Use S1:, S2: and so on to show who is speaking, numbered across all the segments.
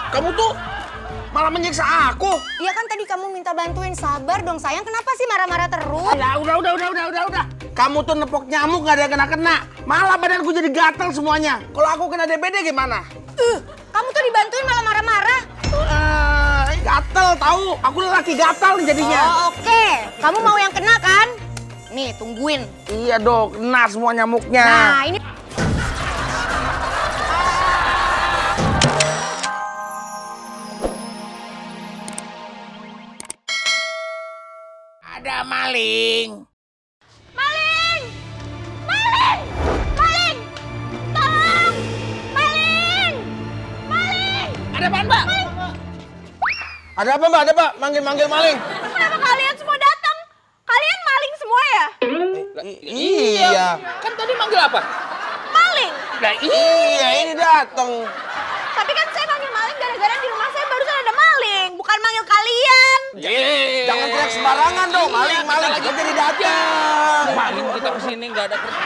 S1: Kamu tuh malah menyiksa aku.
S2: Iya kan tadi kamu minta bantuin, sabar dong sayang. Kenapa sih marah-marah terus?
S1: Udah. Kamu tuh nepok nyamuk gak ada yang kena-kena. Malah badanku jadi gatal semuanya. Kalau aku kena DBD gimana?
S2: Kamu tuh dibantuin malah marah-marah.
S1: Gatel tahu. Aku lelaki gatal nih jadinya.
S2: Oh, oke. Kamu mau yang kena kan? Nih, tungguin.
S1: Iya dong, kena semua nyamuknya.
S2: Nah, ini
S1: Ada maling.
S2: Maling! Maling! Maling! Tolong! Maling! Maling!
S1: Ada apaan, Mbak? Ada apa, Mbak? Ada, Pak? Manggil-manggil maling.
S2: Kenapa kalian semua datang? Kalian maling semua ya?
S1: Iya.
S3: Kan tadi manggil apa?
S2: Maling!
S1: Nah, iya, ini datang.
S2: Tapi kan saya manggil maling gara-gara di rumah saya barusan ada maling. Bukan manggil kalian.
S1: Jangan teriak sembarangan dong. Maling lagi jadi datang.
S3: Maling kita kesini nggak ada kerja.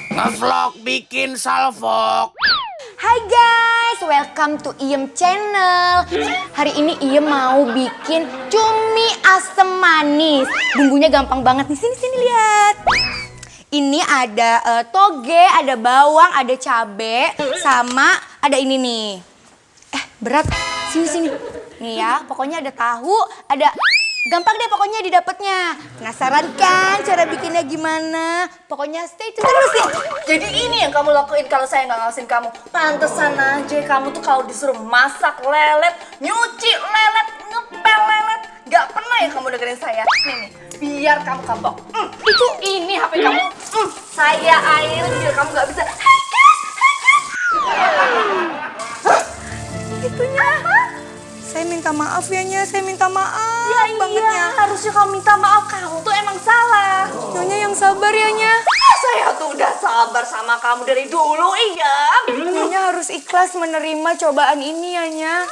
S1: Ngevlog bikin salvok.
S2: Hai guys, welcome to Iem Channel. Hari ini Iem mau bikin cumi asem manis. Bumbunya gampang banget nih, sini lihat. Ini ada toge, ada bawang, ada cabe, sama ada ini nih. Berat, sini. Nih ya, pokoknya ada tahu, ada... Gampang deh pokoknya didapetnya. Penasaran kan cara bikinnya gimana? Pokoknya stay tune terus ya.
S4: Jadi ini yang kamu lakuin kalau saya nggak ngawasin kamu. Pantesan aja kamu tuh kalau disuruh masak lelet, nyuci lelet, ngepel lelet, nggak pernah ya kamu dengerin saya. Nih, biar kamu kapok. Itu ini HP kamu. Saya air biar kamu nggak bisa. Hai guys. Itunya.
S2: Saya minta maaf ya Nya, saya minta maaf banget
S4: Iya,
S2: Nya.
S4: harusnya kamu minta maaf. Kamu tuh emang salah.
S2: Nyonya yang sabar ya Nya.
S4: Saya tuh udah sabar sama kamu dari dulu, iya.
S2: Nyonya harus ikhlas menerima cobaan ini ya Nya.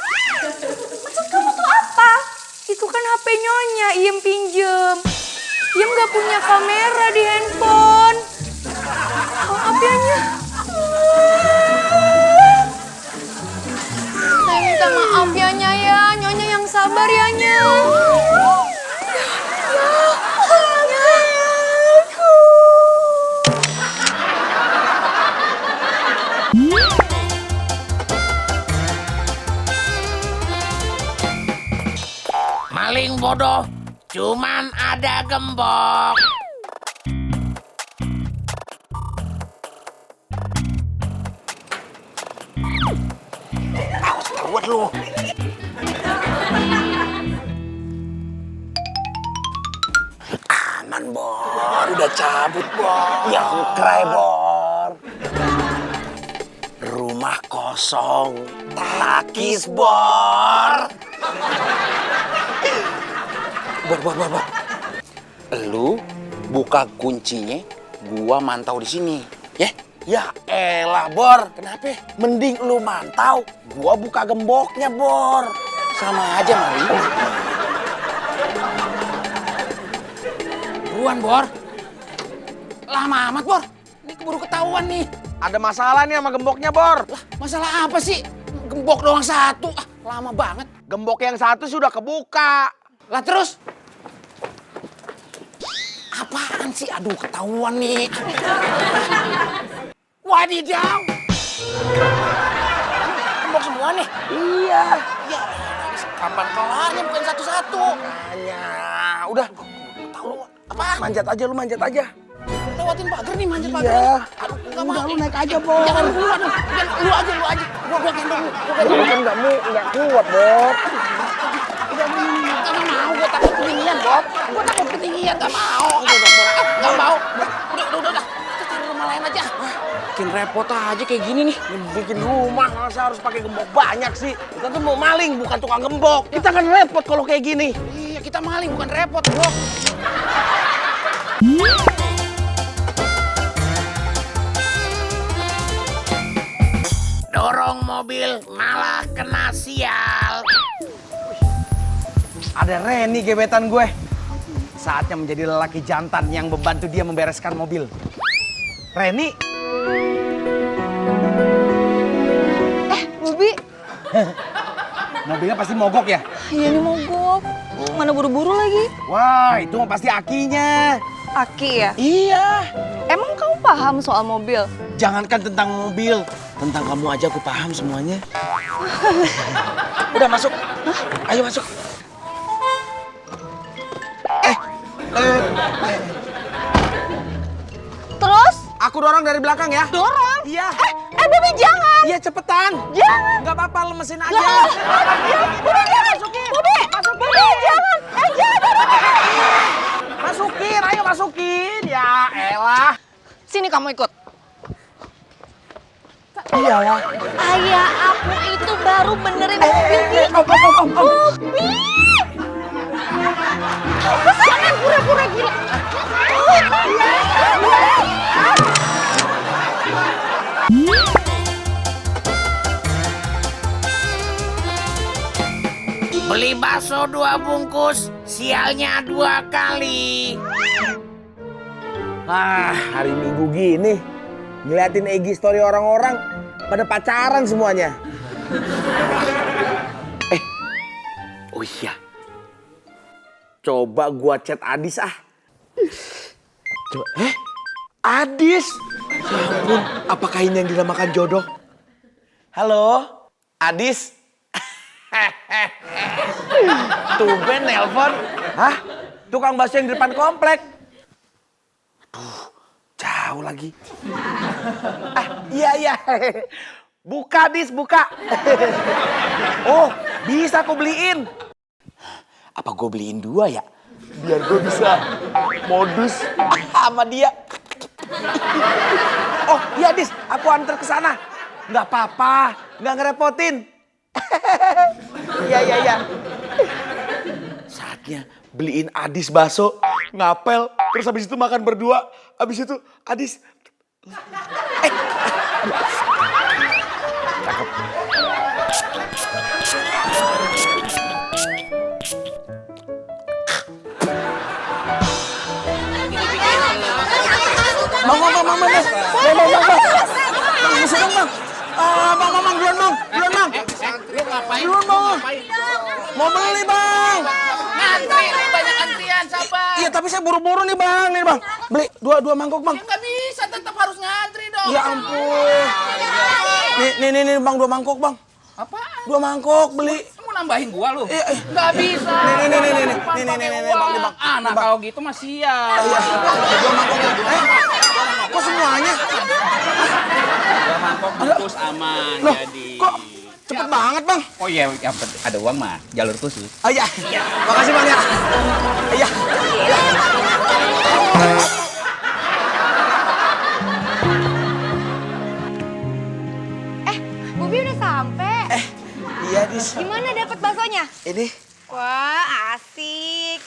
S4: Maksud kamu tuh apa?
S2: Itu kan HP Nyonya, Iem pinjem. Iem gak punya kamera di handphone. Maaf ya Nya. Saya minta maaf ya Nya ya. Nyonya yang sabar ya Nya.
S1: Maling bodoh, cuman ada gembok. Awas ketahuan lu. Aman, Bor. Udah cabut, Bor. Nyongkrai, Bor. Rumah kosong, takis, Bor.
S3: Bor. Lu buka kuncinya, gua mantau di sini, ya?
S1: Ya elah, Bor. Kenapa? Mending lu mantau, gua buka gemboknya, Bor.
S3: Sama aja, Mali. Buruan, Bor. Lama amat, Bor. Ini keburu ketahuan nih.
S1: Ada masalah nih sama gemboknya, Bor.
S3: Lah, masalah apa sih? Gembok doang satu. Lama banget.
S1: Gembok yang satu sudah kebuka.
S3: Lah terus? Apaan sih? Aduh, ketahuan nih. Wadidaw. Gembok semua nih?
S1: Iya.
S3: Ya, kapan kelarnya bukan satu-satu?
S1: Hanya, udah.
S3: Tahu apa?
S1: Manjat aja, lu manjat aja.
S3: Lewatin pagar nih, manjat pagar.
S1: Iya.
S3: Aduh, nggak
S1: Udah,
S3: mau.
S1: lu naik aja, Bor.
S3: Jangan gua dong. Lu aja. Gua gendong lu.
S1: Lu kan nggak kuat, Bor.
S3: Nggak mau, gua takut ketinggian, Bob. Gua takut ketinggian, nggak mau. Nggak mau. Udah. Kita cari rumah lain aja. Bikin repot aja kayak gini nih.
S1: Bikin rumah, masa harus pakai gembok banyak sih? Kita tuh mau maling, bukan tukang gembok. Kita kan repot kalau kayak gini.
S3: Iya, kita maling bukan repot, Bob.
S1: Dorong mobil, malah kena sial. Ada Reni gebetan gue. Saatnya menjadi lelaki jantan yang membantu dia membereskan mobil. Reni.
S4: Bobi.
S1: Mobilnya pasti mogok ya?
S4: Iya nih mogok. Mana buru-buru lagi?
S1: Wah, itu mah pasti akinya.
S4: Aki ya?
S1: Iya.
S4: Emang kamu paham soal mobil?
S1: Jangankan tentang mobil, tentang kamu aja aku paham semuanya. Udah masuk. Ayo masuk.
S4: Terus?
S1: Aku dorong dari belakang ya.
S4: Dorong?
S1: Iya.
S4: Bobi jangan!
S1: Iya cepetan.
S4: Jangan!
S1: Nggak apa-apa, lemesin aja.
S4: Bobi jangan! Bobi! Bobi jangan! Jangan!
S1: Masukin, ayo masukin. Ya elah.
S4: Sini kamu ikut.
S1: Iyalah.
S4: Ayah aku itu baru benerin mobil ini. Bobi! Jangan pura-pura gila.
S3: Beli bakso 2 bungkus, sialnya 2 kali.
S1: Hari Minggu gini, ngeliatin IG story orang-orang pada pacaran semuanya. Oh iya. Coba gua chat Adis ah. Coba, Adis? Ya ampun, apakah ini yang dinamakan jodoh? Halo, Adis? Tumben nelpon. Hah? Tukang bakso yang di depan komplek. Aduh, jauh lagi. Iya. Buka, Dis, buka. Oh, bisa aku beliin. Apa gue beliin 2 ya? Biar gue bisa modus sama dia. Oh, iya, Dis, aku antar ke sana. Nggak apa-apa, nggak ngerepotin. Iya. Saatnya beliin Adis bakso, ngapel, terus habis itu makan berdua. Habis itu Adis. Cakep. Bang. Duluan, Bang.
S3: Lu ngapain?
S1: Duluan, Bang. Mau beli, Bang.
S3: Ngantri, banyak antrian, sabar.
S1: Iya, tapi saya buru-buru nih, Bang. Nih, Bang. Beli 2 mangkok, Bang.
S3: Nggak bisa, tetap harus ngantri dong.
S1: Ya ampun. Nih, Bang, 2 mangkok, Bang.
S3: Apaan?
S1: 2 mangkok beli.
S3: Mau nambahin gua lu?
S1: Iya.
S3: Nggak bisa.
S1: Nih, Bang, nih, Bang.
S3: Anak
S1: Bang.
S3: kalau gitu mah sial.
S1: 2 mangkok. Kok semuanya?
S3: 2 mangkok bungkus aman
S1: Loh,
S3: jadi.
S1: kok cepet banget, Bang?
S3: Oh iya, yang ada uang mah jalur khusus.
S1: Oh iya. Makasih, Bang ya. Iya.
S2: Bobi udah sampai.
S1: Iya, Dis.
S2: Gimana dapat baksonya?
S1: Ini
S2: Wah, asik.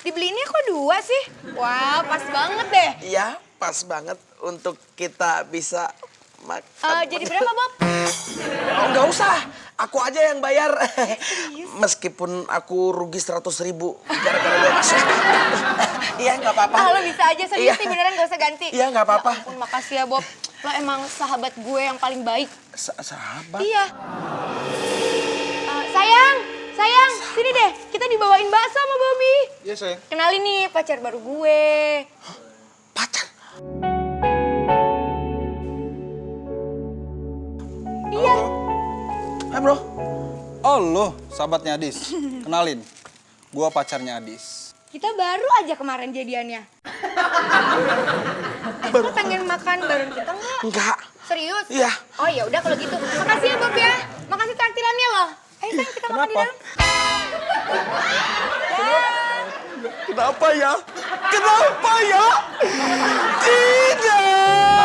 S2: Dibeliinnya kok 2 sih? Wah, pas banget deh.
S1: iya, pas banget untuk kita bisa makan.
S2: Jadi berapa, Bob?
S1: Oh, nggak usah, aku aja yang bayar. Meskipun aku rugi 100.000 gara-gara dia masuk. Iya, nggak apa-apa.
S2: Lo bisa aja serius
S1: Iya.
S2: nih, beneran gak usah ganti.
S1: Iya, nggak apa-apa.
S2: Ya ampun, makasih ya, Bob. Lo emang sahabat gue yang paling baik.
S1: Sahabat?
S2: Iya. Sayang, sini deh. Kita dibawain bakso sama Bobby.
S1: Iya, sayang.
S2: Kenalin nih pacar baru gue.
S1: Pacar?
S2: Iya.
S1: Hai, bro.
S5: Oh lo, sahabatnya Adis. Kenalin, gua pacarnya Adis.
S2: Kita baru aja kemarin jadiannya. Lo pengen makan bareng kita nggak?
S1: Enggak.
S2: Serius?
S1: Iya.
S2: Oh ya udah kalau gitu. Makasih ya Bob ya. Makasih traktirannya loh. Ayo sayang kita makan di dalam.
S1: Kenapa ya? Kenapa ya? Tidak!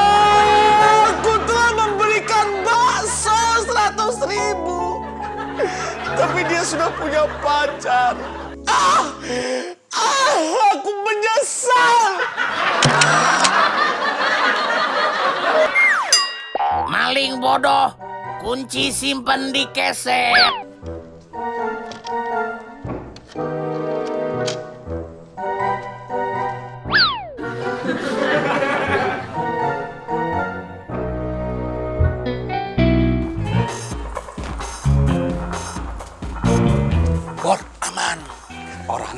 S1: Aku telah memberikan bakso 100.000. Tapi dia sudah punya pacar. Aku menyesal.
S3: Maling bodoh, kunci simpen di keset.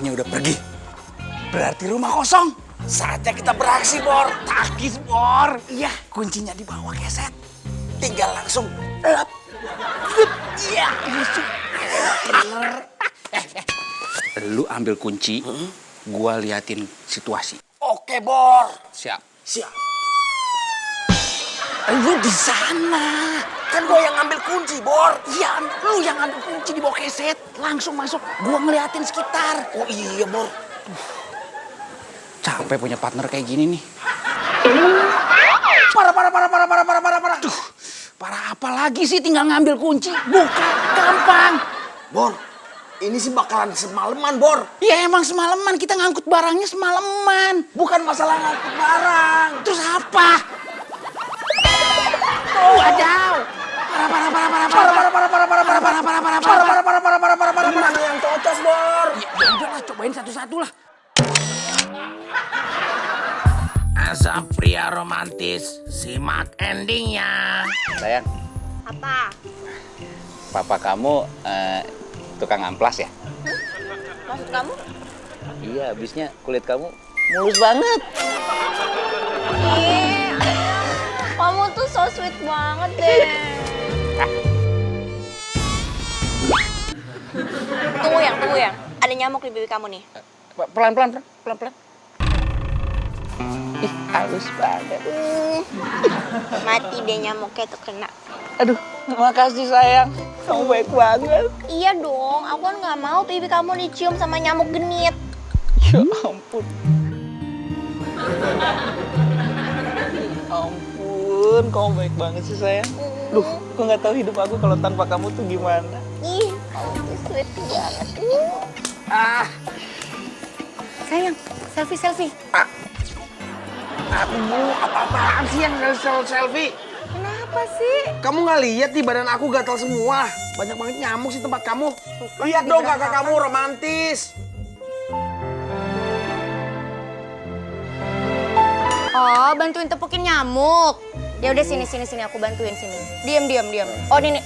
S1: nyamuknya udah pergi. Berarti rumah kosong. Saatnya kita beraksi, Bor. Takis, Bor. Iya, kuncinya di bawah keset. Tinggal langsung lep. Iya, masuk. Lu ambil kunci, gua liatin situasi. Oke, Bor. Siap. Siap. Lu di sana. Kan gua yang ngambil kunci, Bor. Iya, lu yang ngambil kunci di bawah keset. Langsung masuk. Gua ngeliatin sekitar. Oh iya, Bor. Capek punya partner kayak gini nih. Parah. Duh, parah apa lagi sih, tinggal ngambil kunci. Buka, gampang. Bor, ini sih bakalan semalaman, Bor. Ya emang semalaman, kita ngangkut barangnya semalaman. Bukan masalah ngangkut barang. Terus apa? Wadaw. Parah. Mana yang cocok, Bor? Ya udah lah, cobain satu-satu lah.
S3: Asap pria romantis, simak endingnya.
S1: Sayang,
S2: Apa?
S1: papa kamu tukang amplas ya?
S2: Maksud kamu?
S1: Iya, habisnya kulit kamu mulus banget.
S2: Ih, kamu tuh so sweet banget deh. Tunggu yang. Ada nyamuk di pipi kamu nih.
S1: Pelan-pelan. Ih, halus banget.
S2: Mati deh nyamuknya tuh kena.
S1: Aduh, makasih sayang. Kamu baik banget.
S2: Iya dong, aku kan nggak mau pipi kamu dicium sama nyamuk genit.
S1: Ya ampun. Ampun, kamu baik banget sih sayang. Duh, aku nggak tahu hidup aku kalau tanpa kamu tuh gimana.
S2: Ih, kamu tuh sweet banget. Sayang, selfie.
S3: Aduh, apa-apaan sih yang selfie?
S2: Kenapa sih?
S3: Kamu nggak lihat di badan aku gatal semua. Banyak banget nyamuk sih tempat kamu. Lihat dong kakak kamu romantis.
S2: Oh, bantuin tepukin nyamuk. Ya udah sini aku bantuin sini. Diam. Oh, ini.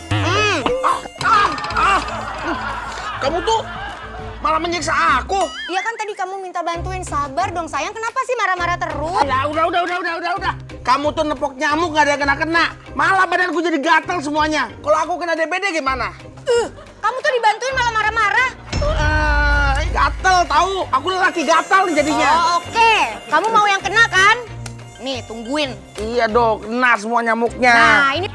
S3: Kamu tuh malah menyiksa aku.
S2: Iya kan tadi kamu minta bantuin, sabar dong sayang. Kenapa sih marah-marah terus?
S3: Udah. Kamu tuh nepok nyamuk nggak ada yang kena-kena. Malah badanku jadi gatal semuanya. Kalau aku kena DBD gimana?
S2: Kamu tuh dibantuin malah marah-marah.
S3: Gatal tahu. Aku lelaki gatal nih jadinya.
S2: Oh, oke. Kamu mau yang kena kan? Nih, tungguin.
S3: Iya dong, kena semua nyamuknya.
S2: Nah, ini